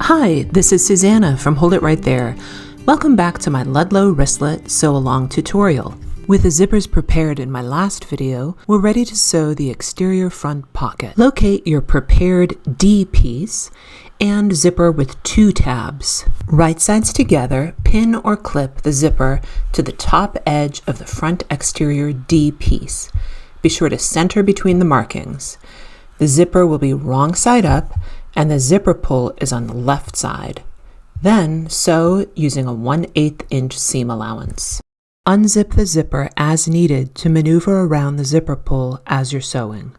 Hi, this is Susanna from Hold It Right There. Welcome back to my Ludlow Wristlet sew-along tutorial. With the zippers prepared in my last video, we're ready to sew the exterior front pocket. Locate your prepared D piece and zipper with 2 tabs. Right sides together, pin or clip the zipper to the top edge of the front exterior D piece. Be sure to center between the markings. The zipper will be wrong side up and the zipper pull is on the left side. Then sew using a 1/8 inch seam allowance. Unzip the zipper as needed to maneuver around the zipper pull as you're sewing.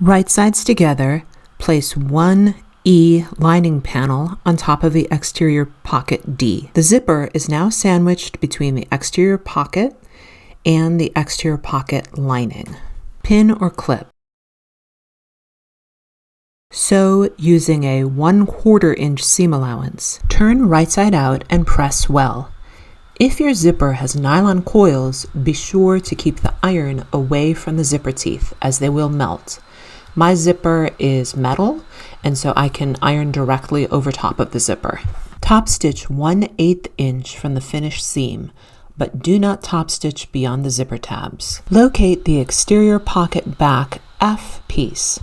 Right sides together, place 1 E lining panel on top of the exterior pocket D. The zipper is now sandwiched between the exterior pocket and the exterior pocket lining. Pin or clip. Sew using a 1/4 inch seam allowance. Turn right side out and press well. If your zipper has nylon coils, be sure to keep the iron away from the zipper teeth as they will melt. My zipper is metal, and so I can iron directly over top of the zipper. Top stitch 1/8 inch from the finished seam, but do not top stitch beyond the zipper tabs. Locate the exterior pocket back F piece.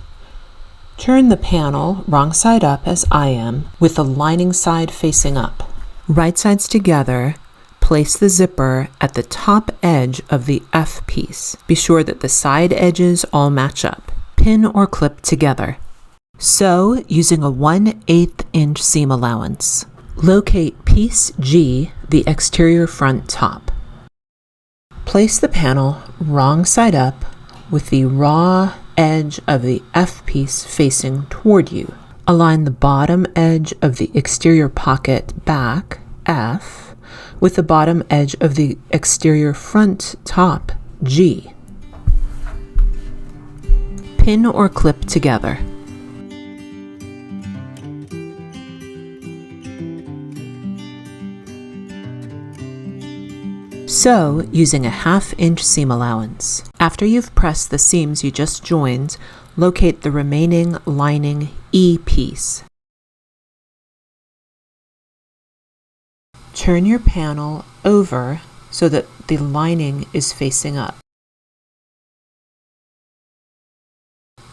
Turn the panel wrong side up as I am, with the lining side facing up. Right sides together, place the zipper at the top edge of the F piece. Be sure that the side edges all match up. Pin or clip together. Sew using a 1/8 inch seam allowance. Locate piece G, the exterior front top. Place the panel wrong side up with the raw edge of the F piece facing toward you. Align the bottom edge of the exterior pocket back, F, with the bottom edge of the exterior front top, G. Pin or clip together. Sew using a 1/2 inch seam allowance. After you've pressed the seams you just joined, locate the remaining lining E piece. Turn your panel over so that the lining is facing up.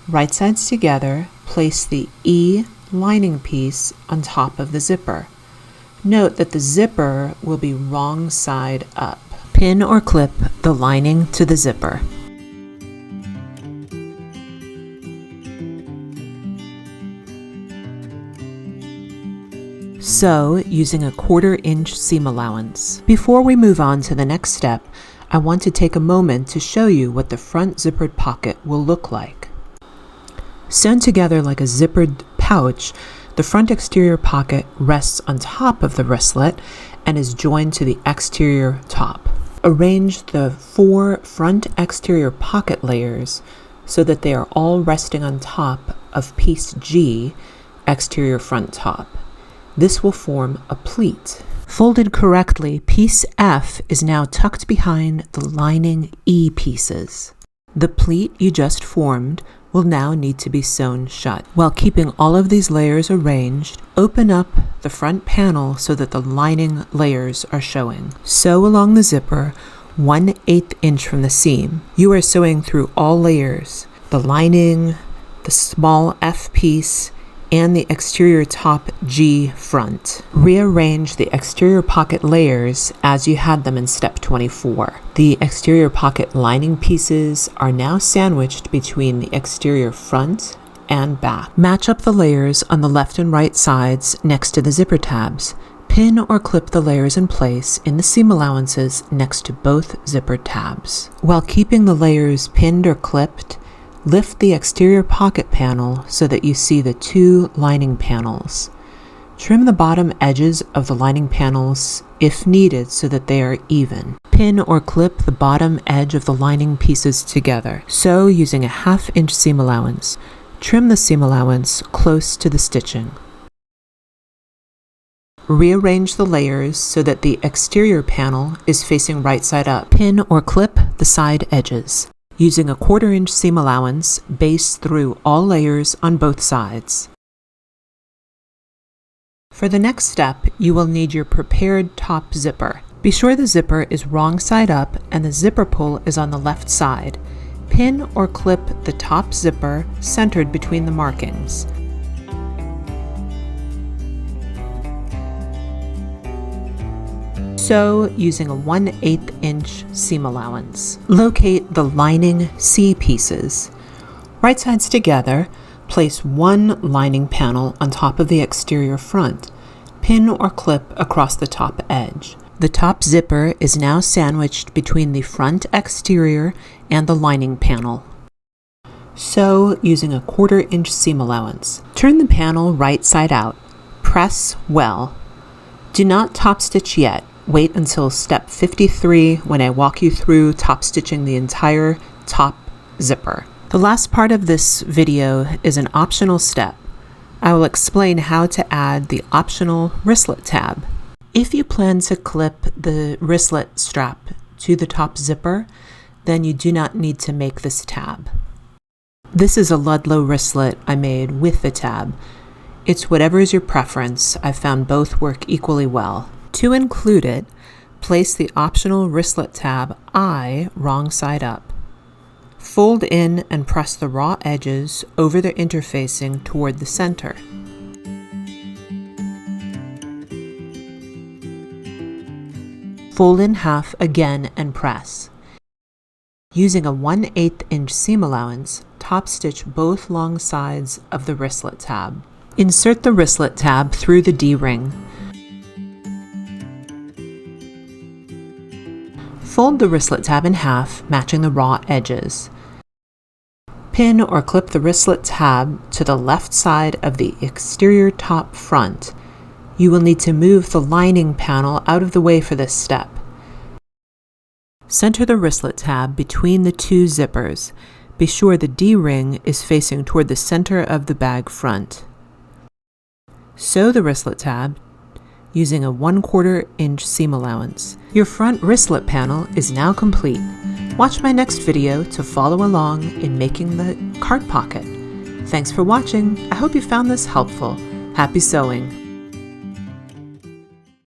Right sides together, place the E lining piece on top of the zipper. Note that the zipper will be wrong side up. Pin or clip the lining to the zipper. Sew using a 1/4 inch seam allowance. Before we move on to the next step, I want to take a moment to show you what the front zippered pocket will look like. Sewn together like a zippered pouch, the front exterior pocket rests on top of the wristlet and is joined to the exterior top. Arrange the 4 front exterior pocket layers so that they are all resting on top of piece G, exterior front top. This will form a pleat. Folded correctly, piece F is now tucked behind the lining E pieces. The pleat you just formed will now need to be sewn shut. While keeping all of these layers arranged, open up the front panel so that the lining layers are showing. Sew along the zipper 1/8 inch from the seam. You are sewing through all layers, the lining, the small F piece, and the exterior top G front. Rearrange the exterior pocket layers as you had them in step 24. The exterior pocket lining pieces are now sandwiched between the exterior front and back. Match up the layers on the left and right sides next to the zipper tabs. Pin or clip the layers in place in the seam allowances next to both zipper tabs. While keeping the layers pinned or clipped, lift the exterior pocket panel so that you see the 2 lining panels. Trim the bottom edges of the lining panels if needed so that they are even. Pin or clip the bottom edge of the lining pieces together. Sew using a 1/2 inch seam allowance. Trim the seam allowance close to the stitching. Rearrange the layers so that the exterior panel is facing right side up. Pin or clip the side edges. Using a 1/4 inch seam allowance, baste through all layers on both sides. For the next step, you will need your prepared top zipper. Be sure the zipper is wrong side up and the zipper pull is on the left side. Pin or clip the top zipper centered between the markings. Sew using a 1/8 inch seam allowance. Locate the lining C pieces. Right sides together, place one lining panel on top of the exterior front. Pin or clip across the top edge. The top zipper is now sandwiched between the front exterior and the lining panel. Sew using a 1/4 inch seam allowance. Turn the panel right side out. Press well. Do not top stitch yet. Wait until step 53 when I walk you through top stitching the entire top zipper. The last part of this video is an optional step. I will explain how to add the optional wristlet tab. If you plan to clip the wristlet strap to the top zipper, then you do not need to make this tab. This is a Ludlow wristlet I made with the tab. It's whatever is your preference. I've found both work equally well. To include it, place the optional wristlet tab I wrong side up. Fold in and press the raw edges over the interfacing toward the center. Fold in half again and press. Using a 1/8 inch seam allowance, top stitch both long sides of the wristlet tab. Insert the wristlet tab through the D-ring. Fold the wristlet tab in half, matching the raw edges. Pin or clip the wristlet tab to the left side of the exterior top front. You will need to move the lining panel out of the way for this step. Center the wristlet tab between the two zippers. Be sure the D-ring is facing toward the center of the bag front. Sew the wristlet tab using a 1/4 inch seam allowance. Your front wristlet panel is now complete. Watch my next video to follow along in making the card pocket. Thanks for watching. I hope you found this helpful. Happy sewing!